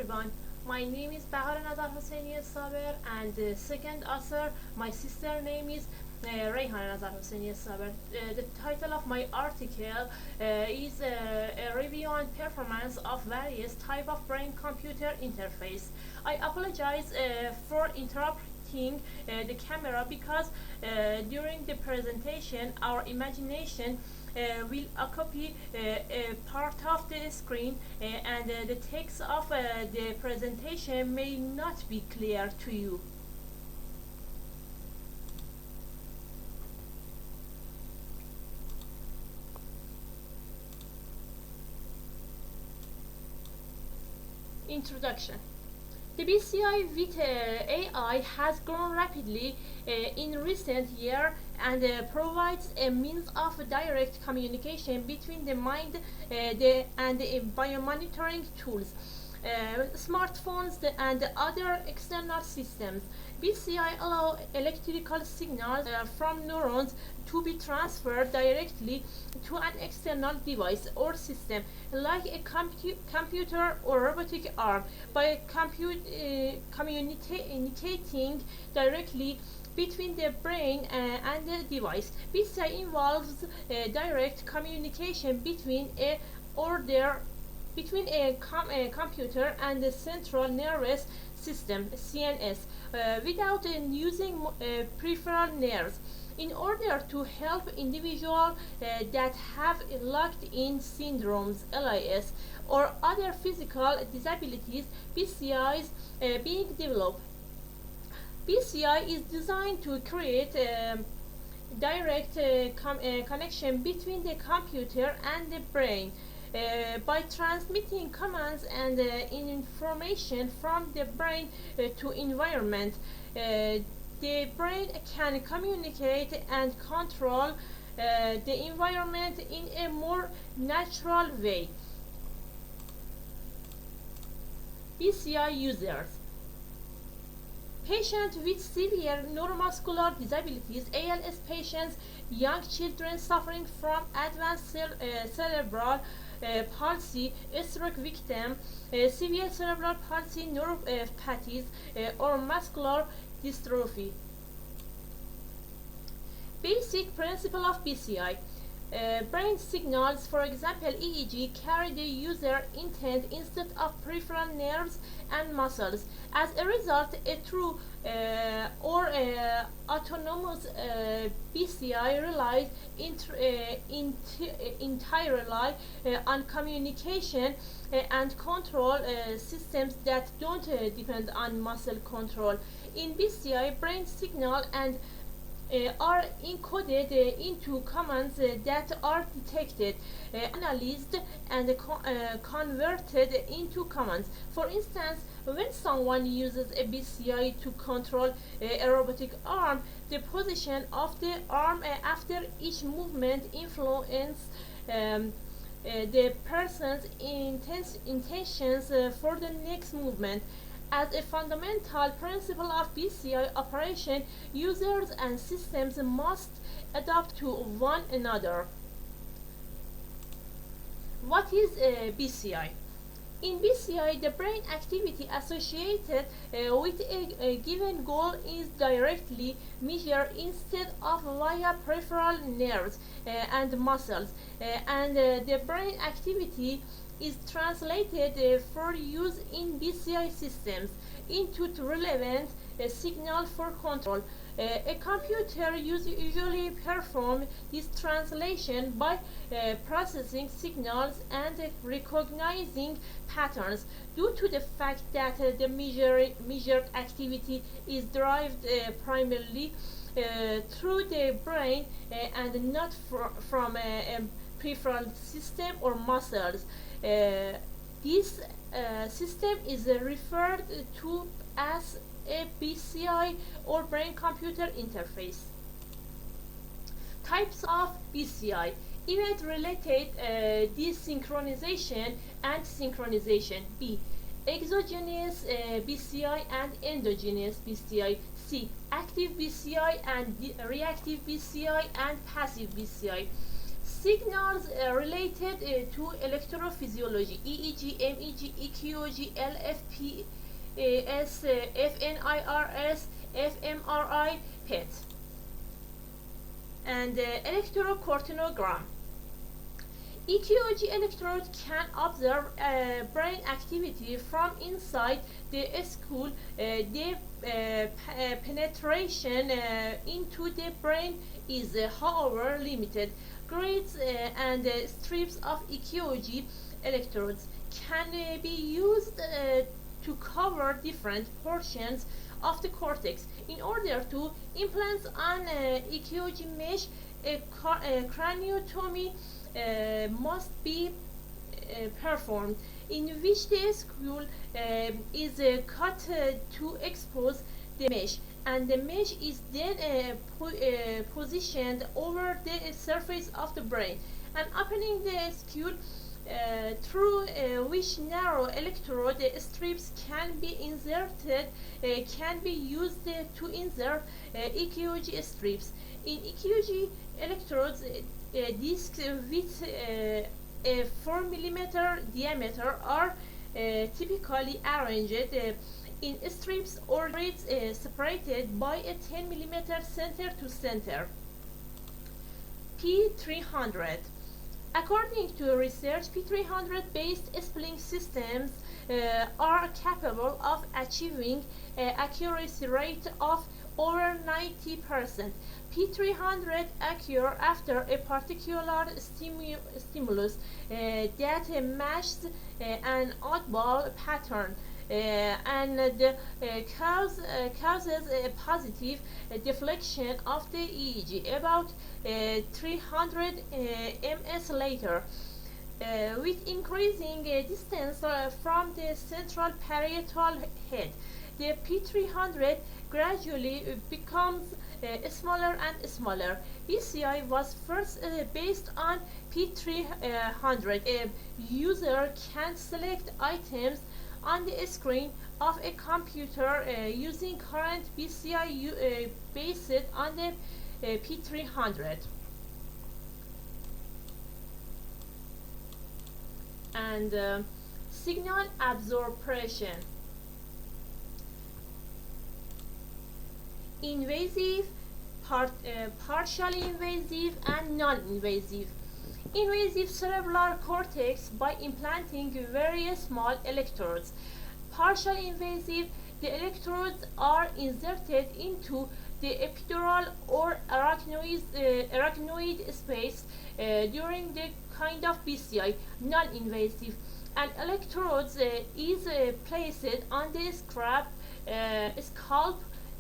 everyone. My name is bahareh hosseini saber, and the second author, my sister name is reyhaneh saber. The title of my article is a review on performance of various type of brain-computer interface. I apologize for interrupting the camera because during the presentation our imagination will occupy a part of the screen and the text of the presentation may not be clear to you. Introduction. The BCI with AI has grown rapidly in recent years and provides a means of direct communication between the mind and the biomonitoring tools, smartphones and other external systems. BCI allow electrical signals from neurons to be transferred directly to an external device or system, like a computer or robotic arm, by communicating directly between the brain and the device. BCI involves direct communication between a computer and the central nervous system (CNS) without using peripheral nerves. In order to help individuals that have locked-in syndromes (LIS) or other physical disabilities, BCI is being developed. BCI is designed to create direct connection between the computer and the brain by transmitting commands and information from the brain to environment. The brain can communicate and control the environment in a more natural way. BCI users: patients with severe neuromuscular disabilities, ALS patients, young children suffering from advanced cerebral palsy, stroke victim, severe cerebral palsy, neuropathies, or muscular dystrophy. Basic principle of BCI. Brain signals, for example EEG, carry the user intent instead of peripheral nerves and muscles. As a result, a true or autonomous BCI relies entirely on communication and control systems that don't depend on muscle control. In BCI, brain signal and are encoded into commands that are detected, analyzed, and converted into commands. For instance, when someone uses a BCI to control a robotic arm, the position of the arm after each movement influences the person's intentions for the next movement. As a fundamental principle of BCI operation, users and systems must adapt to one another. What is BCI? In BCI, the brain activity associated with a given goal is directly measured instead of via peripheral nerves and muscles, and the brain activity is translated for use in BCI systems into relevant signal for control. A computer usually performs this translation by processing signals and recognizing patterns. Due to the fact that the measured activity is derived primarily through the brain and not from a peripheral system or muscles, this system is referred to as a BCI or brain-computer interface. Types of BCI: event-related desynchronization and synchronization. B. Exogenous BCI and endogenous BCI. C. Active BCI and reactive BCI and passive BCI. Signals related to electrophysiology: EEG, MEG, EQG, LFP, FNIRS, fMRI, PET, and electrocardiography. EQG electrode can observe brain activity from inside the skull. The penetration into the brain is, however, limited. Grids and strips of EQG electrodes can be used to cover different portions of the cortex. In order to implant an EQG mesh, a craniotomy must be performed, in which the skull is cut to expose the mesh, and the mesh is then positioned over the surface of the brain, and opening the skull through which narrow electrode strips can be inserted can be used to insert EQG strips. In EQG electrodes, discs with a 4 mm diameter are typically arranged in strips or grids separated by a 10 mm center to center. P300. According to research, P300 based spelling systems are capable of achieving an accuracy rate of over 90%. P300 occur after a particular stimulus that matches an oddball pattern and causes a positive deflection of the EEG about 300 ms later. With increasing distance from the central parietal head, the P300 gradually becomes smaller and smaller. BCI was first based on P300. A user can select items on the screen of a computer using current BCI based on the P300. And signal absorption: invasive, partially invasive, and non-invasive. Invasive cerebral cortex by implanting very small electrodes. Partially invasive, the electrodes are inserted into the epidural or arachnoid space during the kind of BCI. Non-invasive, an electrodes is placed on the scalp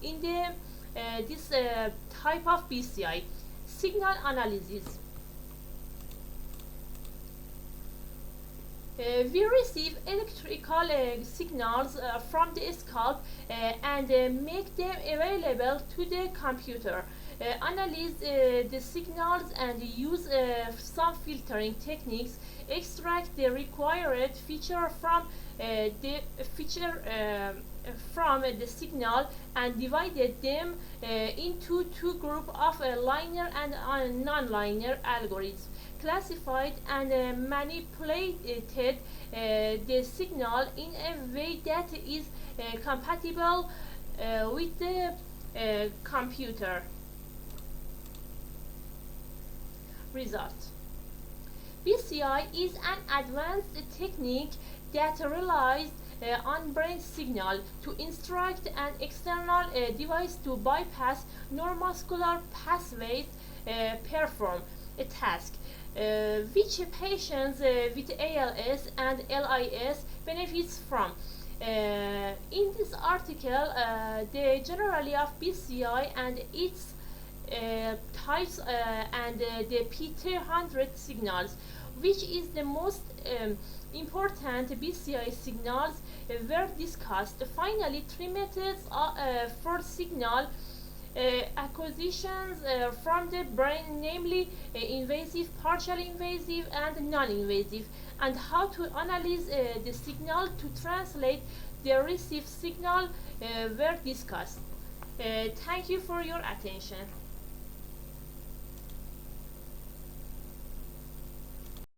in the this type of BCI. Signal analysis: we receive electrical signals from the scalp and make them available to the computer. Analyze the signals and use some filtering techniques. Extract the required feature from the signal and divided them into two groups of linear and non-linear algorithms. Classified and manipulated the signal in a way that is compatible with the computer. Result: BCI is an advanced technique that relies on brain signal to instruct an external device to bypass neuromuscular pathways, perform a task, which patients with ALS and LIS benefits from. In this article, the generally of BCI and its types and the P300 signals, which is the most important BCI signals, were discussed. Finally, three methods for signal acquisitions from the brain, namely invasive, partially invasive, and non-invasive, and how to analyze the signal to translate the received signal were discussed. Thank you for your attention.